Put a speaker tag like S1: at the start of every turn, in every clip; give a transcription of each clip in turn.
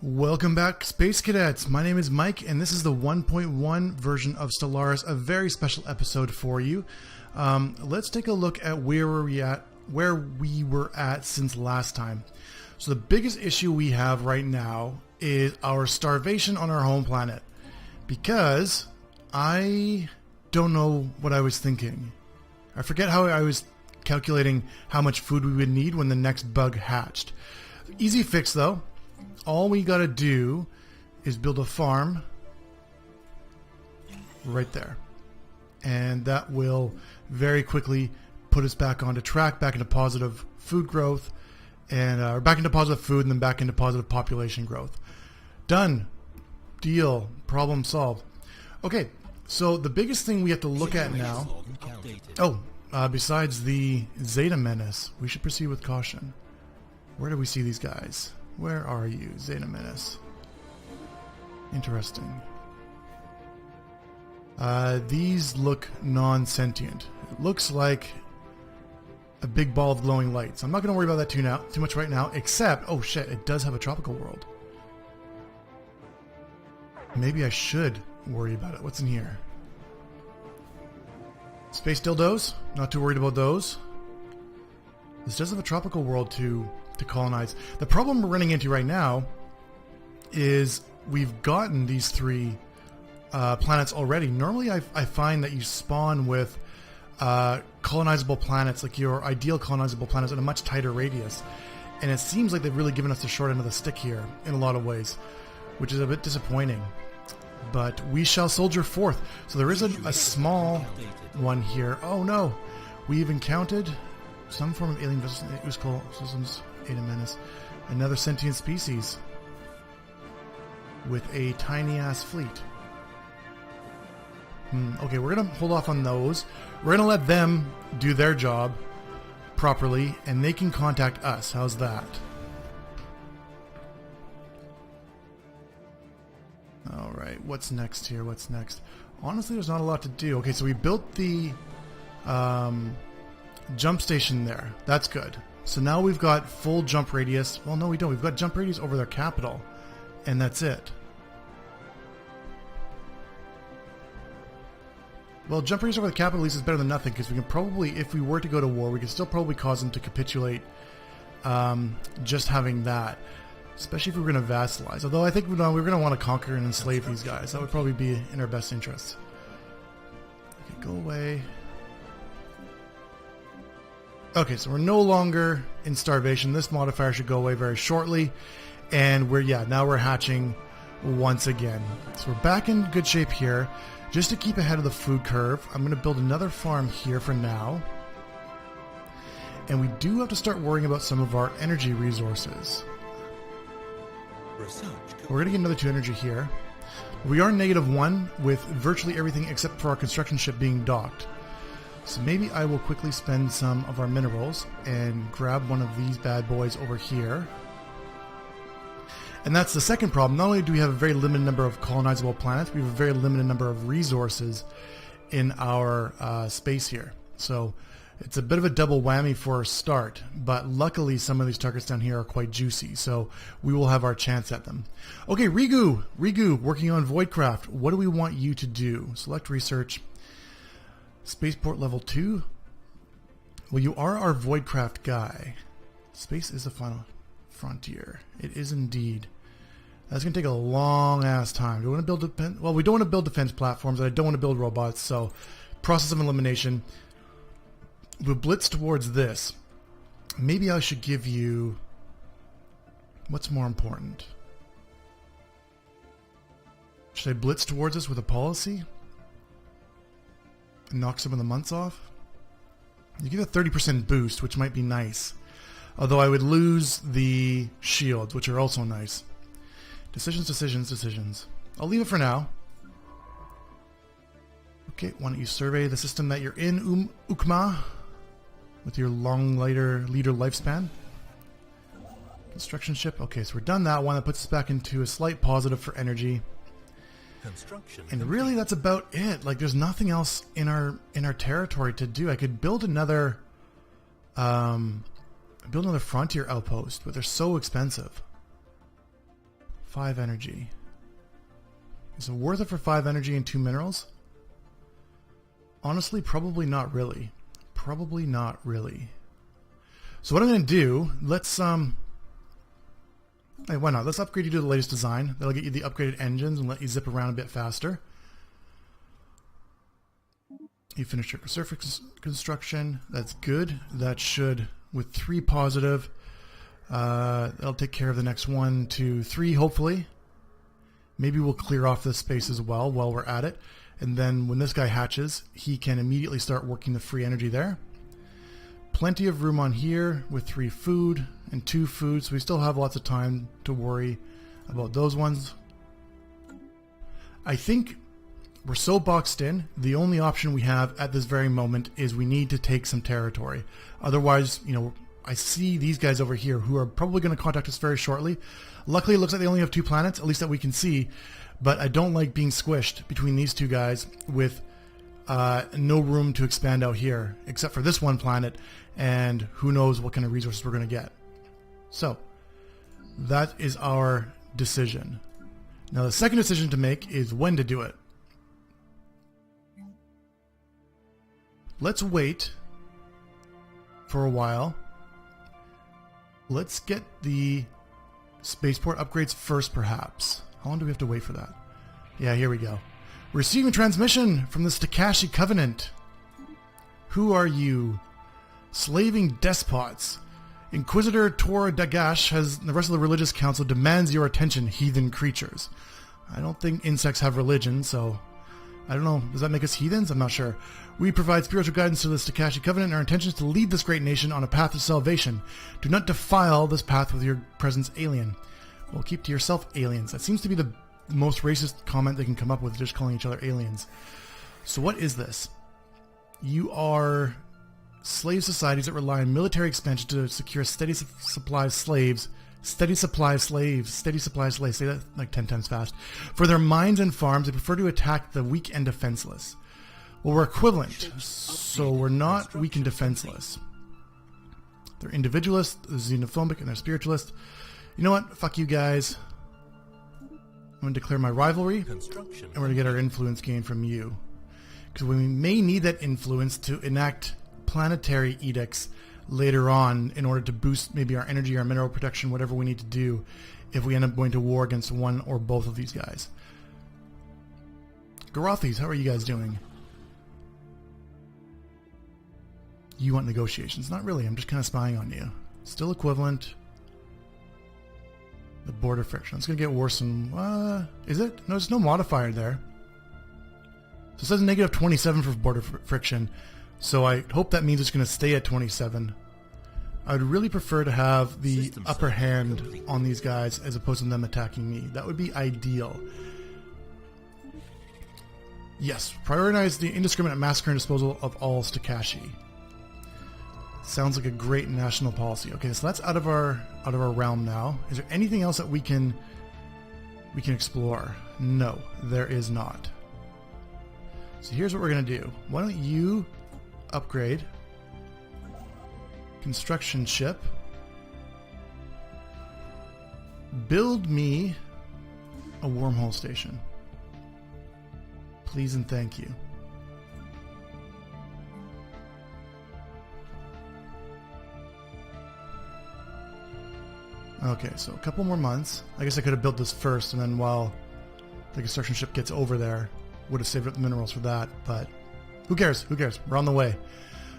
S1: Welcome back, Space Cadets. My name is Mike, and this is the 1.1 version of Stellaris, a very special episode for you. Let's take a look at where we were at since last time. So the biggest issue we have right now is our starvation on our home planet, because I don't know what I was thinking. I forget how I was calculating how much food we would need when the next bug hatched. Easy fix though. All we gotta do is build a farm right there. And that will very quickly put us back onto track, back into positive food growth, and back into positive food and then back into positive population growth. Done. Deal. Problem solved. Okay, so the biggest thing we have to look at now... besides the Zeta Menace, we should proceed with caution. Where do we see these guys? Where are you, Zeta Menace? Interesting. These look non-sentient. It looks like a big ball of glowing lights. I'm not going to worry about that too much right now, except, oh shit, it does have a tropical world. Maybe I should worry about it. What's in here? Space dildos? Not too worried about those. This does have a tropical world to colonize. The problem we're running into right now is we've gotten these three planets already. Normally I find that you spawn with colonizable planets, like your ideal colonizable planets, in a much tighter radius. And it seems like they've really given us the short end of the stick here in a lot of ways, which is a bit disappointing. But we shall soldier forth. So there is a small one here. Oh no! We've encountered some form of alien systems, Zeta Menace. Another sentient species with a tiny-ass fleet. Okay, we're going to hold off on those. We're going to let them do their job properly, and they can contact us. How's that? Alright, what's next here? What's next? Honestly, there's not a lot to do. Okay, so we built the jump station there. That's good. So now we've got full jump radius. Well, no, we don't. We've got jump radius over their capital, and that's it. Well, jump radius over the capital at least is better than nothing, because we can probably, if we were to go to war, we could still probably cause them to capitulate just having that. Especially if we were going to vassalize. Although I think we're going to want to conquer and enslave these guys. That would probably be in our best interests. Okay, go away. Okay, so we're no longer in starvation. This modifier should go away very shortly. And now we're hatching once again. So we're back in good shape here. Just to keep ahead of the food curve, I'm going to build another farm here for now. And we do have to start worrying about some of our energy resources. We're going to get another 2 energy here. We are -1 with virtually everything except for our construction ship being docked. So maybe I will quickly spend some of our minerals and grab one of these bad boys over here. And that's the second problem. Not only do we have a very limited number of colonizable planets, we have a very limited number of resources in our space here. So it's a bit of a double whammy for a start, but luckily some of these targets down here are quite juicy, so we will have our chance at them. Okay, Rigu, working on Voidcraft. What do we want you to do? Select research. Spaceport level 2. Well, you are our Voidcraft guy. Space is the final frontier. It is indeed. That's going to take a long ass time. Do we want to build well, we don't want to build defense platforms, and I don't want to build robots, so process of elimination. We'll blitz towards this. Maybe I should give you... What's more important? Should I blitz towards us with a policy? And knock some of the months off? You give a 30% boost, which might be nice. Although I would lose the shields, which are also nice. Decisions. I'll leave it for now. Okay, why don't you survey the system that you're in, Ukma? With your long leader lifespan. Construction ship. Okay, so we're done that one. That puts us back into a slight positive for energy. And really, that's about it. Like, there's nothing else in our territory to do. I could build another frontier outpost, but they're so expensive. 5 energy. Is it worth it for 5 energy and 2 minerals? Honestly, probably not really. Probably not really. So what I'm going to do, let's hey, why not? Let's upgrade you to the latest design. That'll get you the upgraded engines and let you zip around a bit faster. You finished your surface construction. That's good. That should, with 3 positive, that'll take care of the next 1, 2, 3, hopefully. Maybe we'll clear off this space as well while we're at it. And then when this guy hatches, he can immediately start working the free energy there. Plenty of room on here with 3 food and 2 food, so we still have lots of time to worry about those ones. I think we're so boxed in, the only option we have at this very moment is we need to take some territory. Otherwise, you know, I see these guys over here who are probably going to contact us very shortly. Luckily, it looks like they only have 2 planets, at least that we can see. But I don't like being squished between these 2 guys with no room to expand out here, except for this one planet, and who knows what kind of resources we're going to get. So, that is our decision. Now, the second decision to make is when to do it. Let's wait for a while. Let's get the spaceport upgrades first, perhaps. How long do we have to wait for that? Yeah, here we go. Receiving transmission from the Stakashi Covenant. Who are you? Slaving despots. Inquisitor Tor Dagash has the rest of the religious council demands your attention, heathen creatures. I don't think insects have religion, so I don't know. Does that make us heathens? I'm not sure. We provide spiritual guidance to the Stakashi Covenant, and our intention is to lead this great nation on a path of salvation. Do not defile this path with your presence, alien. Well, keep to yourself, aliens. That seems to be the most racist comment they can come up with, just calling each other aliens. So what is this? You are slave societies that rely on military expansion to secure steady supply of slaves. Steady supply of slaves. Steady supply of slaves. Say that like 10 times fast. For their mines and farms, they prefer to attack the weak and defenseless. Well, we're equivalent, so we're not weak and defenseless. They're individualist, xenophobic, and they're spiritualist. You know what? Fuck you guys. I'm going to declare my rivalry, and we're going to get our influence gain from you. Because we may need that influence to enact planetary edicts later on in order to boost maybe our energy, our mineral protection, whatever we need to do if we end up going to war against one or both of these guys. Garothis, how are you guys doing? You want negotiations? Not really, I'm just kind of spying on you. Still equivalent. The border friction. It's going to get worse than... is it? No, there's no modifier there. So it says negative 27 for border friction. So I hope that means it's going to stay at 27. I would really prefer to have the upper hand on these guys as opposed to them attacking me. That would be ideal. Yes, prioritize the indiscriminate massacre and disposal of all Stakashi. Sounds like a great national policy. Okay, so that's out of our realm now. Is there anything else that we can explore? No, there is not. So here's what we're gonna do. Why don't you upgrade construction ship? Build me a wormhole station. Please and thank you. Okay, so a couple more months. I guess I could have built this first, and then while the construction ship gets over there, would have saved up the minerals for that, but who cares? Who cares? We're on the way.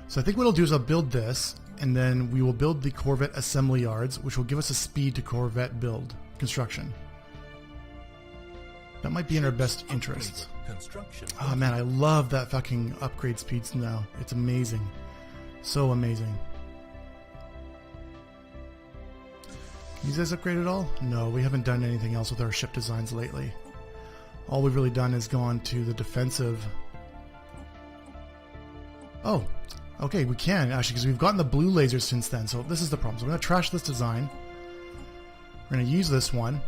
S1: So I think what I'll do is I'll build this, and then we will build the Corvette assembly yards, which will give us a speed to Corvette build construction. That might be in our best interests. Oh man, I love that fucking upgrade speeds now. It's amazing. So amazing. Can you guys upgrade at all? No, we haven't done anything else with our ship designs lately. All we've really done is gone to the defensive. Oh, okay, we can actually, because we've gotten the blue lasers since then. So this is the problem. So we're going to trash this design. We're going to use this one,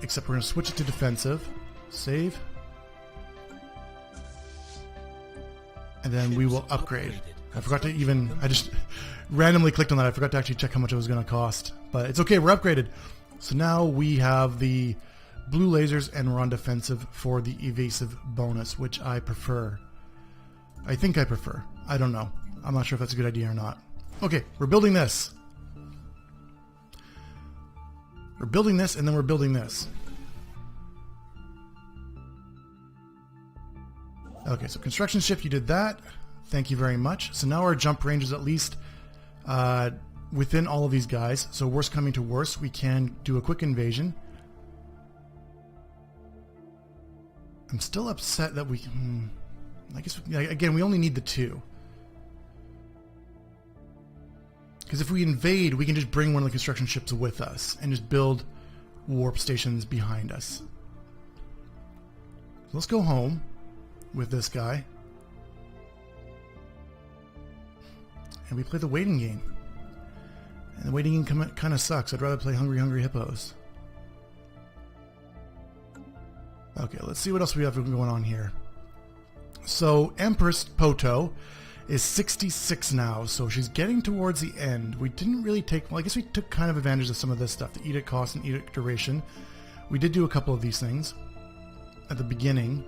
S1: except we're going to switch it to defensive. Save. And then we will upgrade. I forgot to even, I just randomly clicked on that. I forgot to actually check how much it was going to cost. But it's okay, we're upgraded. So now we have the blue lasers, and we're on defensive for the evasive bonus, which I prefer. I think I prefer. I don't know. I'm not sure if that's a good idea or not. Okay, we're building this. We're building this, and then we're building this. Okay, so construction shift, you did that. Thank you very much. So now our jump range is at least within all of these guys. So worst coming to worst, we can do a quick invasion. I'm still upset that we... I guess, again, we only need the 2. Because if we invade, we can just bring one of the construction ships with us and just build warp stations behind us. So let's go home with this guy. And we play the waiting game. And the waiting game kind of sucks. I'd rather play Hungry Hungry Hippos. Okay, let's see what else we have going on here. So Empress Poto is 66 now, so she's getting towards the end. We didn't really take... Well, I guess we took kind of advantage of some of this stuff. The edict cost and edict duration. We did do a couple of these things at the beginning.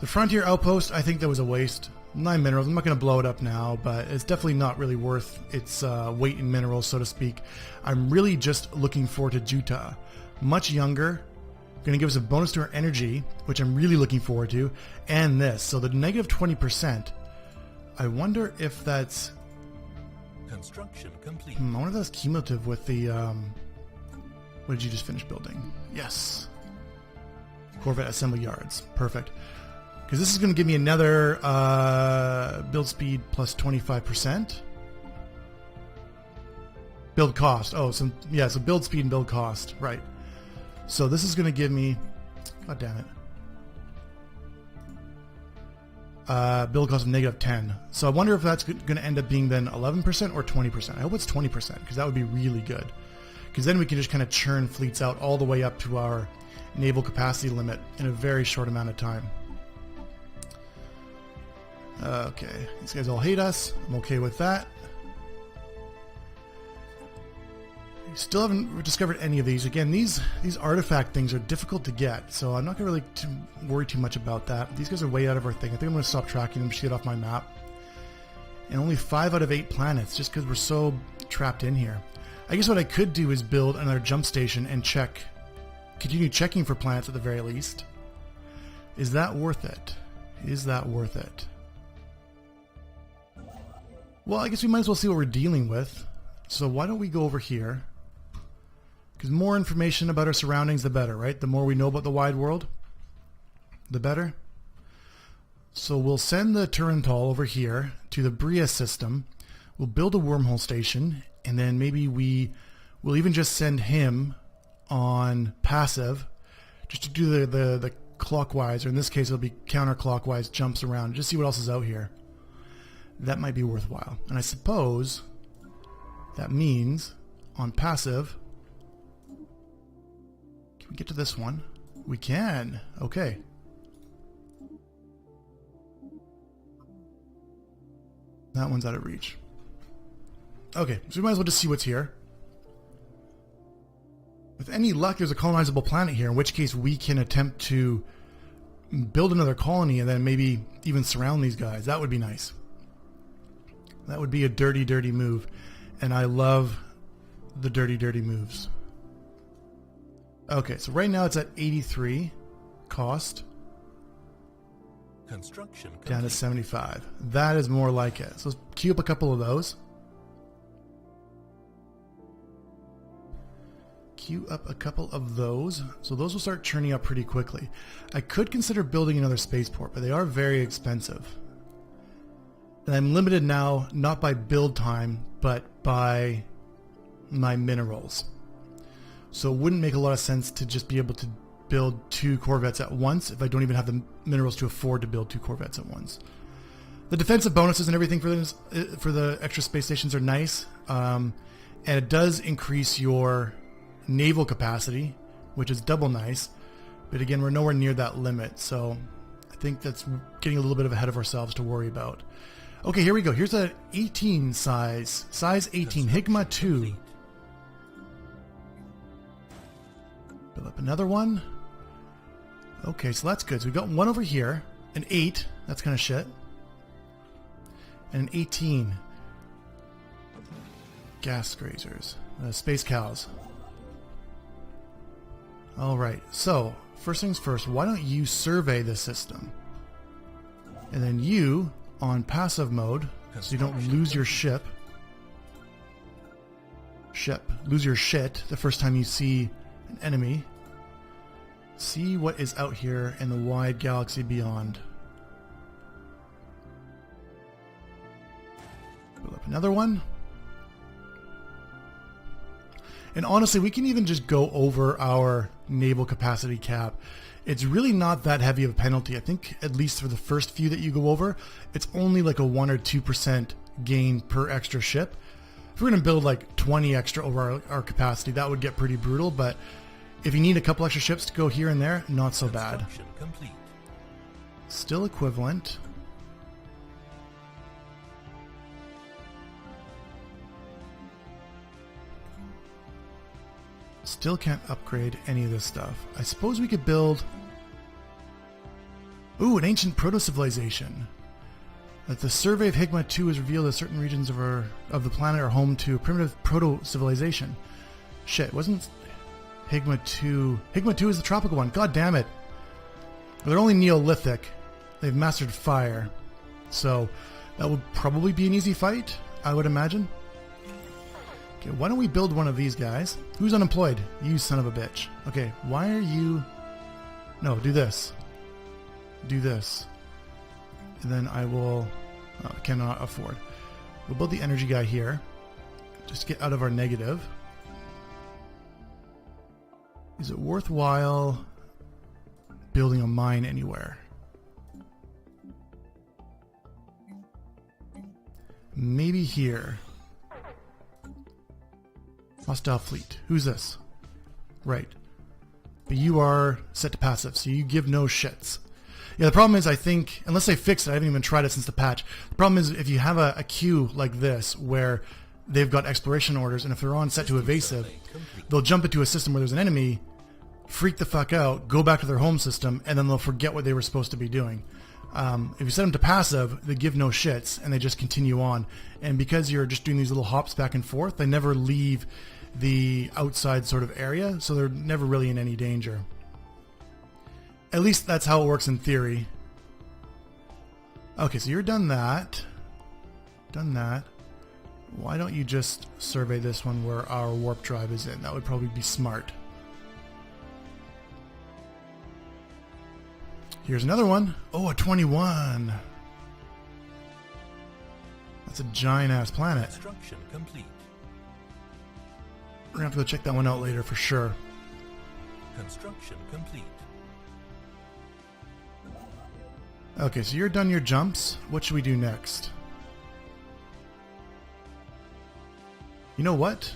S1: The Frontier Outpost, I think that was a waste. 9 minerals. I'm not going to blow it up now, but it's definitely not really worth its weight in minerals, so to speak. I'm really just looking forward to Juta. Much younger. Going to give us a bonus to our energy, which I'm really looking forward to, and this. So the negative 20%. I wonder if that's...
S2: Construction complete.
S1: I wonder if that's cumulative with the... What did you just finish building? Yes. Corvette assembly yards. Perfect. Because this is going to give me another build speed plus 25%. Build cost. Oh, so yeah, so build speed and build cost. Right. So this is going to give me... God damn it. Build cost of negative 10. So I wonder if that's going to end up being then 11% or 20%. I hope it's 20% because that would be really good. Because then we can just kind of churn fleets out all the way up to our naval capacity limit in a very short amount of time. Okay, these guys all hate us. I'm okay with that. Still haven't discovered any of these. Again, these artifact things are difficult to get, so I'm not going to really worry too much about that. These guys are way out of our thing. I think I'm going to stop tracking them, just get off my map. And only 5 out of 8 planets, just because we're so trapped in here. I guess what I could do is build another jump station and continue checking for planets at the very least. Is that worth it? Is that worth it? Well, I guess we might as well see what we're dealing with. So why don't we go over here? Because more information about our surroundings, the better, right? The more we know about the wide world, the better. So we'll send the Turintal over here to the Bria system. We'll build a wormhole station, and then maybe we'll even just send him on passive, just to do the clockwise, or in this case it'll be counterclockwise jumps around, just see what else is out here. That might be worthwhile. And I suppose that means on passive, can we get to this one? We can. Okay. That one's out of reach. Okay, so we might as well just see what's here. With any luck, there's a colonizable planet here, in which case we can attempt to build another colony and then maybe even surround these guys. That would be nice. That would be a dirty, dirty move. And I love the dirty, dirty moves. Okay, so right now it's at 83 cost.
S2: Construction complete.
S1: Down to 75. That is more like it. So let's queue up a couple of those. Queue up a couple of those. So those will start churning up pretty quickly. I could consider building another spaceport, but they are very expensive. And I'm limited now, not by build time, but by my minerals. So it wouldn't make a lot of sense to just be able to build 2 corvettes at once if I don't even have the minerals to afford to build 2 corvettes at once. The defensive bonuses and everything for the extra space stations are nice. And it does increase your naval capacity, which is double nice. But again, we're nowhere near that limit. So I think that's getting a little bit ahead of ourselves to worry about. Okay, here we go. Here's an 18 size. Size 18. Higma 2. Build up another one. Okay, so that's good. So we've got one over here. An 8. That's kind of shit. And an 18. Gas grazers. Space cows. Alright, so first things first, why don't you survey the system? And then you, on passive mode, so you don't lose your lose your shit the first time you see an enemy. See what is out here in the wide galaxy beyond. Build up another one. And honestly, we can even just go over our naval capacity cap. It's really not that heavy of a penalty. I think at least for the first few that you go over, it's only like a 1 or 2% gain per extra ship. If we're going to build like 20 extra over our capacity, that would get pretty brutal, but if you need a couple extra ships to go here and there, not so bad.
S2: Complete.
S1: Still equivalent. Still can't upgrade any of this stuff. I suppose we could build... Ooh, an ancient proto-civilization. That the survey of Higma 2 has revealed that certain regions of the planet are home to a primitive proto-civilization. Shit, wasn't Higma 2... Higma 2 is the tropical one. God damn it. They're only Neolithic. They've mastered fire. So that would probably be an easy fight, I would imagine. Okay, why don't we build one of these guys? Who's unemployed? You son of a bitch. Okay, why are you... No, do this. Do this. And then I will... Oh, I cannot afford. We'll build the energy guy here. Just to get out of our negative. Is it worthwhile building a mine anywhere? Maybe here. Hostile fleet. Who's this? Right. But you are set to passive, so you give no shits. Yeah, the problem is, I think, unless they fix it, I haven't even tried it since the patch. The problem is, if you have a queue like this, where they've got exploration orders, and if they're on set to evasive, they'll jump into a system where there's an enemy, freak the fuck out, go back to their home system, and then they'll forget what they were supposed to be doing. If you set them to passive, they give no shits, and they just continue on. And because you're just doing these little hops back and forth, they never leave the outside sort of area, so they're never really in any danger. At least that's how it works in theory. Okay, so you're done that. Done that. Why don't you just survey this one where our warp drive is in? That would probably be smart. Here's another one. Oh, a 21. That's a giant-ass planet.
S2: Construction complete.
S1: We're going to have to go check that one out later for sure.
S2: Construction complete.
S1: Okay, so you're done your jumps. What should we do next? You know what?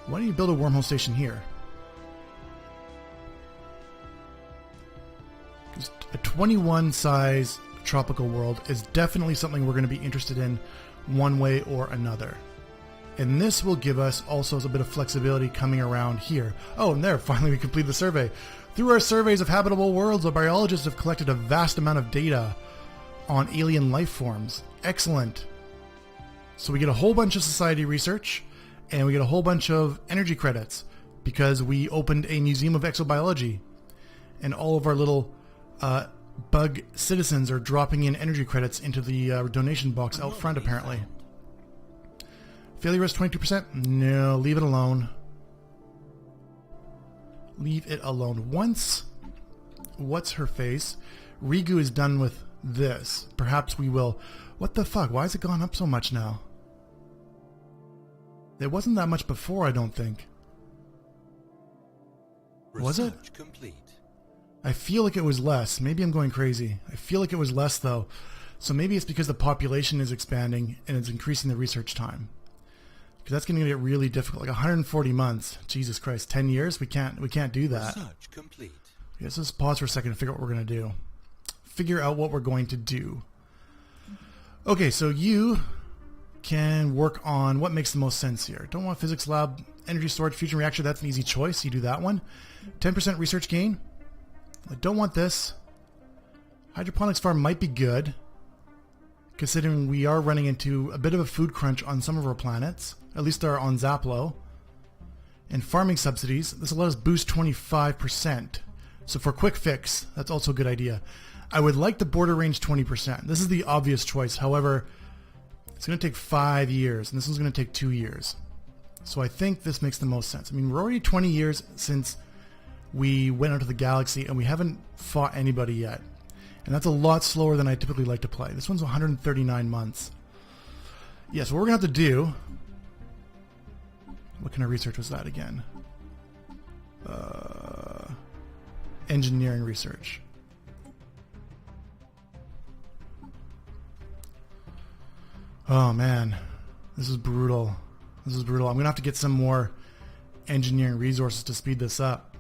S1: Why don't you build a wormhole station here? Because a 21 size tropical world is definitely something we're going to be interested in one way or another. And this will give us also a bit of flexibility coming around here. Oh, and there, finally we completed the survey. Through our surveys of habitable worlds, our biologists have collected a vast amount of data on alien life forms. Excellent. So we get a whole bunch of society research, and we get a whole bunch of energy credits, because we opened a museum of exobiology. And all of our little bug citizens are dropping in energy credits into the donation box out front, apparently. Failure risk 22%? No, leave it alone. Leave it alone. Once, what's her face? Rigu is done with this. Perhaps we will... What the fuck? Why has it gone up so much now? It wasn't that much before, I don't think. Was it?
S2: Complete.
S1: I feel like it was less. Maybe I'm going crazy. I feel like it was less, though. So maybe it's because the population is expanding and it's increasing the research time. Because that's going to get really difficult. Like 140 months. Jesus Christ, 10 years? We can't do that.
S2: Research complete.
S1: Yes, let's pause for a second and figure out what we're going to do. Figure out what we're going to do. Okay, so you can work on what makes the most sense here. Don't want physics lab energy storage fusion reactor, that's an easy choice. You do that one. 10% research gain. I don't want this. Hydroponics farm might be good, considering we are running into a bit of a food crunch on some of our planets, at least are on Zaplo. And farming subsidies, this allows us boost 25%. So for a quick fix, that's also a good idea. I would like the border range 20%. This is the obvious choice. However, it's going to take 5 years, and this one's going to take 2 years. So I think this makes the most sense. I mean, we're already 20 years since we went out to the galaxy, and we haven't fought anybody yet. And that's a lot slower than I typically like to play. This one's 139 months. Yeah, so what we're going to have to do... What kind of research was that again? Engineering research. Oh man, this is brutal. This is brutal. I'm going to have to get some more engineering resources to speed this up.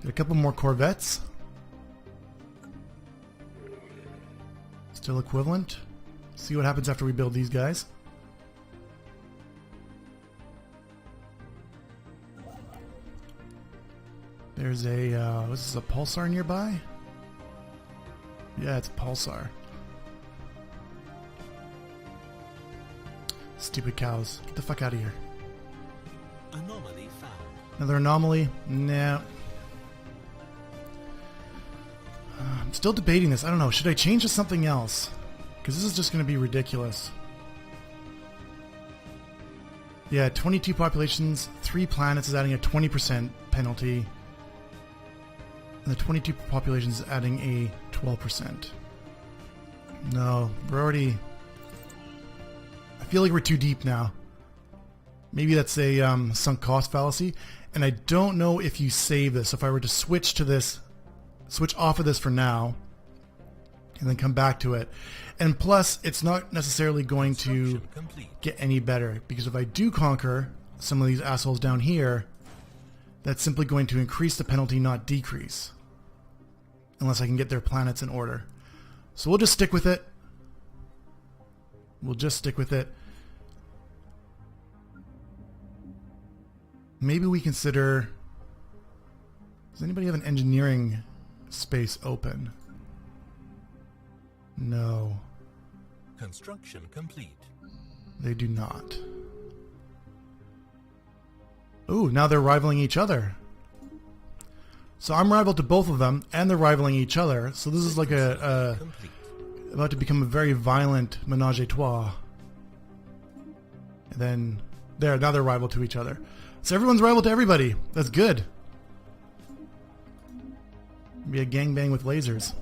S1: Get a couple more Corvettes. Still equivalent. See what happens after we build these guys. There's a, was this a pulsar nearby? Yeah, it's a pulsar. Stupid cows. Get the fuck out of here.
S2: Anomaly found.
S1: Another anomaly? Nah. I'm still debating this. I don't know. Should I change to something else? Because this is just going to be ridiculous. Yeah, 22 populations, 3 planets is adding a 20% penalty. And the 22 populations is adding a 12%. No, we're already... I feel like we're too deep now. Maybe that's a sunk cost fallacy. And I don't know if you save this. If I were to switch to this... Switch off of this for now, and then come back to it. And plus, it's not necessarily going to get any better, because if I do conquer some of these assholes down here, that's simply going to increase the penalty, not decrease. Unless I can get their planets in order. So we'll just stick with it. We'll just stick with it. Maybe we consider... Does anybody have an engineering... space open? No.
S2: Construction complete.
S1: They do not. Ooh, now they're rivaling each other. So I'm rival to both of them, and they're rivaling each other. So this is like a about to become a very violent menage a trois. And then now they're rival to each other. So everyone's rival to everybody. That's good. Be a gangbang with lasers.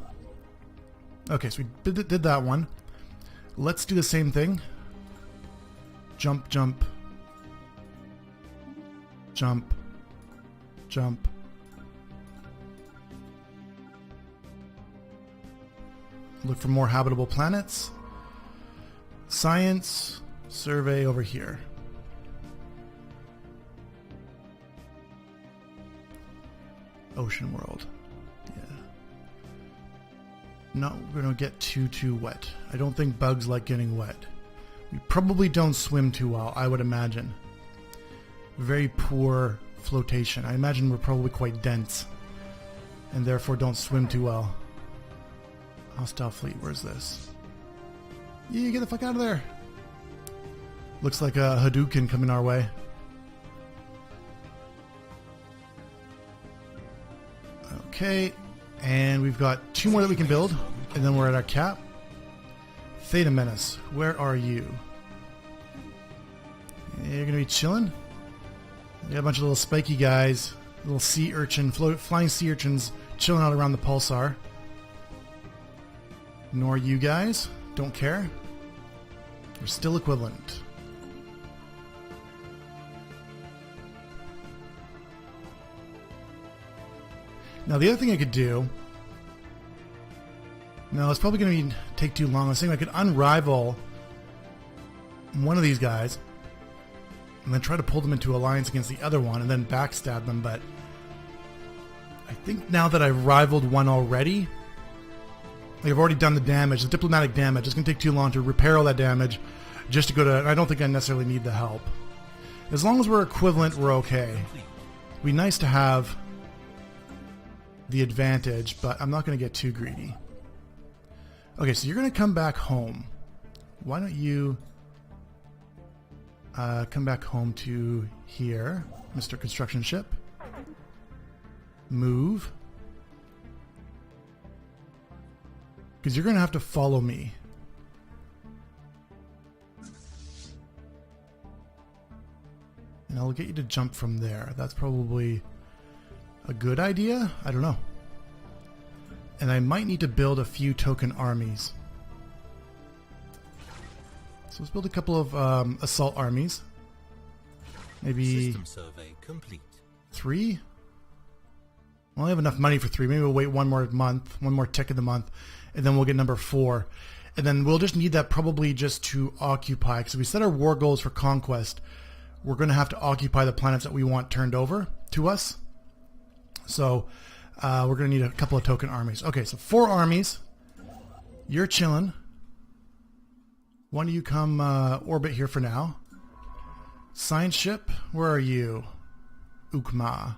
S1: Okay, so we did that one. Let's do the same thing. Jump, jump. Jump. Jump. Look for more habitable planets. Science. Survey over here. Ocean world. Not going to get too wet. I don't think bugs like getting wet. We probably don't swim too well, I would imagine. Very poor flotation. I imagine we're probably quite dense, and therefore don't swim too well. Hostile fleet, where's this? Yeah, get the fuck out of there. Looks like a Hadouken coming our way. Okay. And we've got 2 more that we can build, and then we're at our cap. Theta Menace, where are you? You're gonna be chilling? You got a bunch of little spiky guys, little sea urchin, flying sea urchins chilling out around the pulsar. Nor you guys, don't care. You're still equivalent. Now the other thing I could do... No, it's probably going to take too long. I was saying I could unrival one of these guys and then try to pull them into alliance against the other one and then backstab them, but I think now that I've rivaled one already, Like, I've already done the damage, the diplomatic damage. It's going to take too long to repair all that damage just to go to... I don't think I necessarily need the help. As long as we're equivalent, we're okay. It'd be nice to have the advantage, but I'm not going to get too greedy. Okay, so you're going to come back home. Why don't you come back home to here, Mr. Construction Ship. Move. Because you're going to have to follow me. And I'll get you to jump from there. That's probably a good idea? I don't know. And I might need to build a few token armies. So let's build a couple of assault armies. Maybe
S2: System survey complete.
S1: 3? I only have enough money for 3. Maybe we'll wait one more month, one more tick of the month, and then we'll get number 4. And then we'll just need that probably just to occupy, because if we set our war goals for conquest, we're going to have to occupy the planets that we want turned over to us. So we're going to need a couple of token armies. Okay, so 4 armies. You're chilling. Why don't you come orbit here for now? Science ship, where are you? Ukma.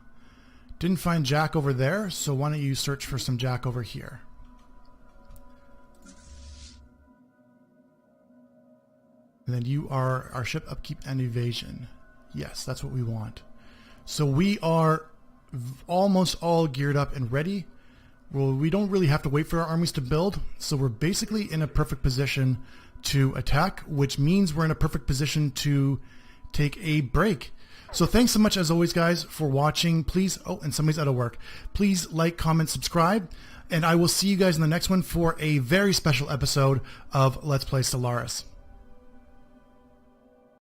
S1: Didn't find Jack over there, so why don't you search for some Jack over here? And then you are our ship upkeep and evasion. Yes, that's what we want. So we are almost all geared up and ready. Well, we don't really have to wait for our armies to build, so we're basically in a perfect position to attack, which means we're in a perfect position to take a break. So thanks so much, as always, guys, for watching. Please, oh, and somebody's out of work. Please like, comment, subscribe, and I will see you guys in the next one for a very special episode of Let's Play Stellaris.